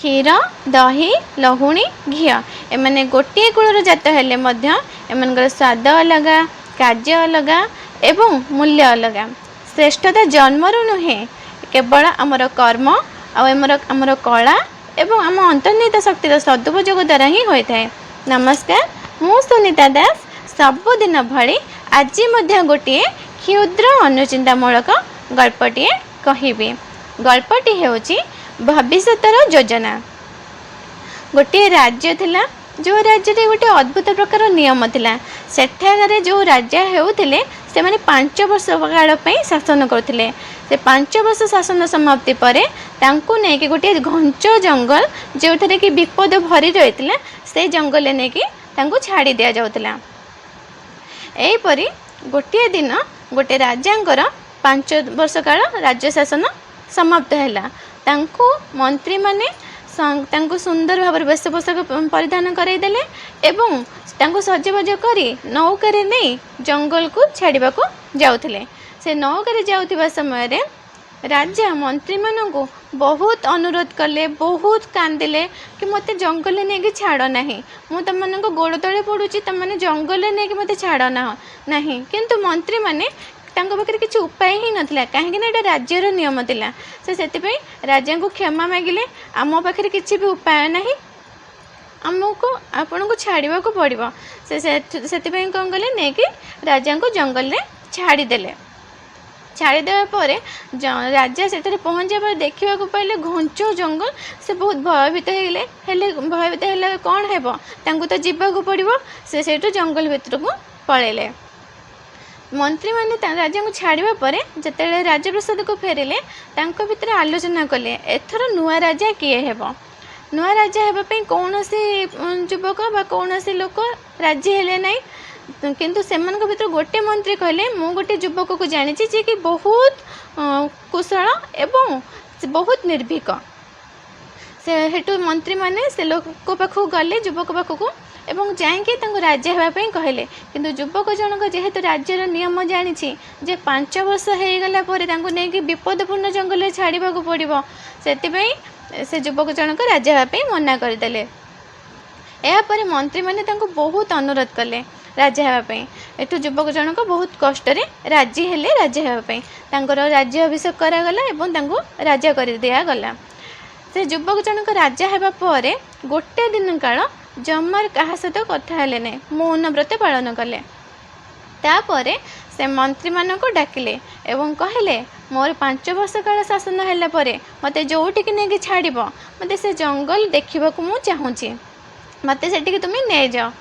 क्षीर दही लहुणी घी एमाने गोटे कूलर जात हेले मध्य एमानकर स्वाद अलग कार्य अलग एवं मूल्य अलग श्रेष्ठता जन्मरू नुहे केवल आमर कर्म आमर कला एवं आम अंतर्निहित शक्तिर सदुपयोग द्वारा ही होता है। नमस्कार, मु सुनीता दास सबुदिन भली आज गोटे क्षुद्र अनुचिंतामूलक गल्पटे कहबी। गल्पटी हेउची भविष्यतर योजना। गोटे राज्य थिला, जो राज्य रे गोटे अद्भुत प्रकार नियम थिला। सेठागारे जो राजा हेउथिले से माने 5 वर्ष काल पई शासन करथिले। से 5 वर्ष शासन समाप्ति परे तांको ने कि गोटे घंच जंगल जोठरे कि विपद भरी रहितला से जंगल ने कि तांको छाड़ी दिया जाउतला। एई परी गोटे दिन गोटे राजांकर 5 वर्ष काल राज्य शासन समाप्त हैला। तांको मंत्री माने तांको सुंदर भाव वेश पोशाक परिधान करईदेले एवं तांको सजबाज करी नौकारे नहीं जंगल को छाड़ा जाउथिले। से नौकारे जाउथिबा समय रे राजा मंत्री मानू बहुत अनुरोध कले, बहुत कांदिले कि मते जंगल नहीं कि छाड़ ना, मु तुम मान गोड़ तले पड़ुची, तुम मैंने जंगल नहीं कि मते छाड़ ना। किंतु मंत्री माने तांको पाखे किसी उपाय ही नाला, कहीं ये राज्यर नियम थिला। से राजा को क्षमा मागिले, आम पाखे किसी भी उपाय ना, आमको आपण को छाड़ा को पड़ो। से कौन कले नहीं कि राजा को जंगल में छाड़ीदे। छाड़ीदेवा पर राजा से पहुँचा पर देखा पाइले घंच जंगल। से बहुत भयभीत हेले भयभीत है कौन है तो जीवाक पड़ो। से जंगल भितर को पलैले। मंत्री माने राजा को छाड़ा पर जिते राजप्रसाद को फेरिले भितर आलोचना कले एथर नुआ राजा किए हेब। नुआ राजा हेबापी कौन सी युवक बा कौन सी लोक राजी हेले नहीं। किंतु सेमान भीतर गोटे मंत्री कहले मु गोटे युवक को जानी जे कि बहुत कुशल एवं बहुत निर्भीक। से हेतु मंत्री माने से लोक पाखु गले युवक पाखु एवं जाइए राजा होगापी कहले। किंतु युवक जनक जेहेतु राज्यर नियम जानी जे 5 वर्ष हो गला नहीं कि विपदपूर्ण जंगल छाड़ा पड़ो। से युवक जनक राजा होगापी मना करदे। यापर मंत्री माने बहुत अनुरोध कले राजा होगापी। एठू युवक जनक बहुत कष्ट राजी हेले राजा होगापी। राज्य अभिषेक करागला एवं राजा कर दिगला। से युवक जनक राजा होगा पर गोटे दिन काल जमार क्या सहित कथा हेले नहीं, मौन व्रत पालन कले। तापर से मंत्री मान को डाकिले एवं कहले मोर 5 वर्ष काल शासन है मते जोटिक नहीं छाड़ मते से जंगल देखा मु चाहूँगी, मते से तुम नहीं जाओ।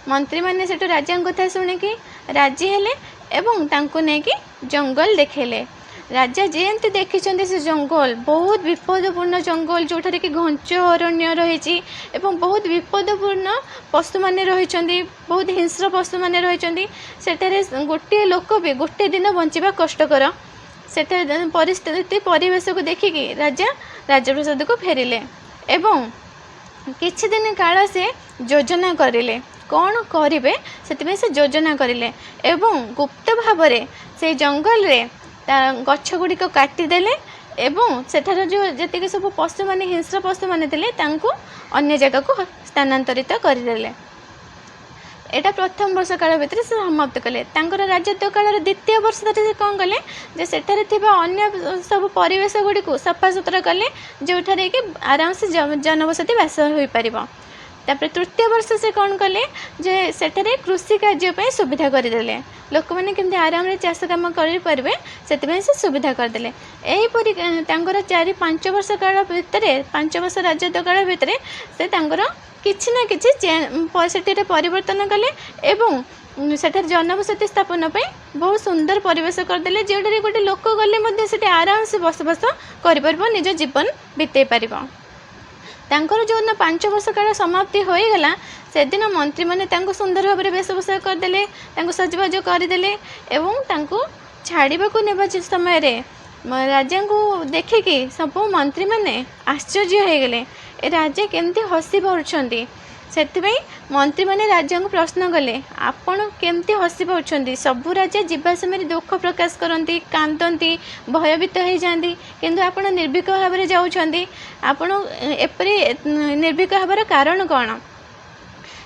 मंत्री मैंने से राजा कथा शुणिकी राजी हेले एवं तांको नहीं जंगल देखेले। राजा जेमती देखी से जंगल बहुत विपदपूर्ण जंगल जोठार कि घंच अरण्य रही बहुत विपदपूर्ण पशु मैंने रही, बहुत हिंस्र पशु मैंने रही। सेठारे गोटे लोक भी गोटे दिन बंचा कष्टकर। सेठा परिस्थिति परिवेश को देखिकी राजा राजप्रसाद को फेरिले एवं किछि दिन काल से योजना करिले कौन करेंगे से योजना करिले एवं गुप्त भाव से जंगल रे गछ गुड़िक काटिदेले एवं सेठार जो जी सब पशु मैंने हिंस्र पशु मैंने अन्य जगह को स्थानांतरित करदेले। एटा प्रथम वर्ष काल भितर से समाप्त कले। राजत्व काल द्वितीय वर्ष से कौन कले जे सेठारे थिबा अन्य सब परिवेश गुड़ी को सफा सुतरा कले जोठारे कि आराम से जनबसति बास हो पारिबो। तापर तृतीय वर्ष से कौन कले जे सेठारे कृषि कार्य पे सुविधा करदेले, लोक मैंने केमती आराम रे चाष काम करें से सुविधा करदेले। एहीपरि 4-5 वर्ष काल भितर 5 वर्ष राजत्व काल भितर से किछि ना किछि सेठी परिवर्तन कले एवं सेठार जनबसति स्थापन पे बहुत सुंदर परिवेश करदेले जोठारे गोटे लोक गले से आराम से बसबास कर निज जीवन बीते पारिबो। तांकर जो 5 वर्ष काल समाप्ति हो गला से दिन मंत्री माने तांको सुंदर भाव में वेश पोशाक करदेले, सजबाज करदेले एवं तांको छाड़ा को नेबा समय रे राजा को देखिकी सब मंत्री माने आश्चर्य हो गले। ए राजा केमती हसी पार्छंती ସେଥିପାଇଁ मंत्री मैंने राजा को प्रश्न कले आपण केमती हसी पार्टी सबू राजा जीवा समय दुख प्रकाश करती कांदती भयभीत हो जाती किंतु आप निर्भीक भाव में जाऊँच आपण एपरी निर्भीक हबार कारण कौन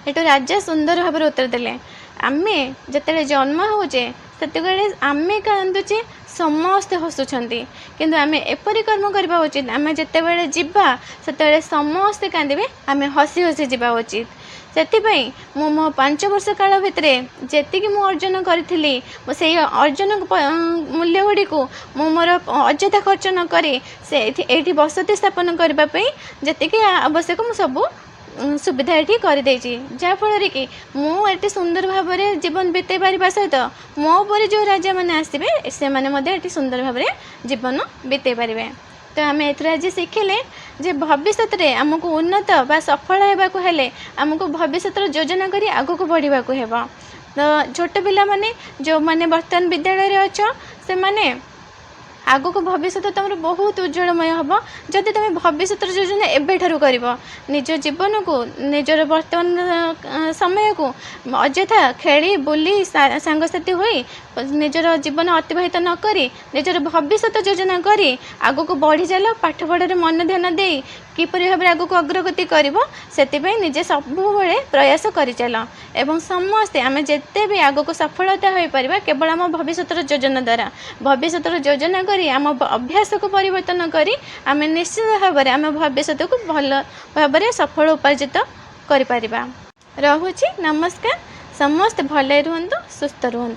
एटू राजा सुंदर भाव उत्तर देले आमे जिते जन्म होचे से आमे कांदुचे समस्ते हसुंट किंतु आमे एपरी कर्म करवा उचित आमे जिते जीवा से समस्ते कांदे आमे हसी हसी जावा उचित से मो 5 वर्ष काल भितर जी मु अर्जन करी से अर्जन मूल्य गुड़ी को मोर अଯଥା खर्च न करी से बसति स्थापन करने जी आवश्यक मु सब सुविधा ये करदे जहाँफल कि मुझे सुंदर भाव में जीवन बीते पार सहित मो पर जो राजा मैंने आसवे से सुंदर भाव में जीवन बीते पारे तो आम एथर आज शिखिले जे भविष्य में आमको उन्नत बा सफल होगाकू हेले आमको भविष्य योजना करी आगू को बढ़ा तो छोट पिला माने जो माने वर्तमान विद्यालय अच्छ से माने आगो को भविष्य तुम बहुत उज्जवलमय हम जदि तुम भविष्य योजना एवं कर निज जीवन को निजर वर्तमान समय को अଯଥା खेली बुली सांगसाथी हो निजर जीवन अतिबाहित नक निजर भविष्य योजना कर आगो को बढ़ी चल पाठ पढ़ार मन ध्यान दे किपरि भाव आगो को अग्रगति कर निजे सब प्रयास कर चल एवं समस्ते आम जिते भी आगो को सफलता हो पार केवल आम भविष्य योजना द्वारा भविष्य योजना करी आम अभ्यास को परिवर्तन करी आम निश्चित भाव में आम भविष्य को भल भाव में सफल उपार्जित कर पारिबा। रहुछि नमस्कार समस्त भले रुहंतु सुस्थ रुहंतु।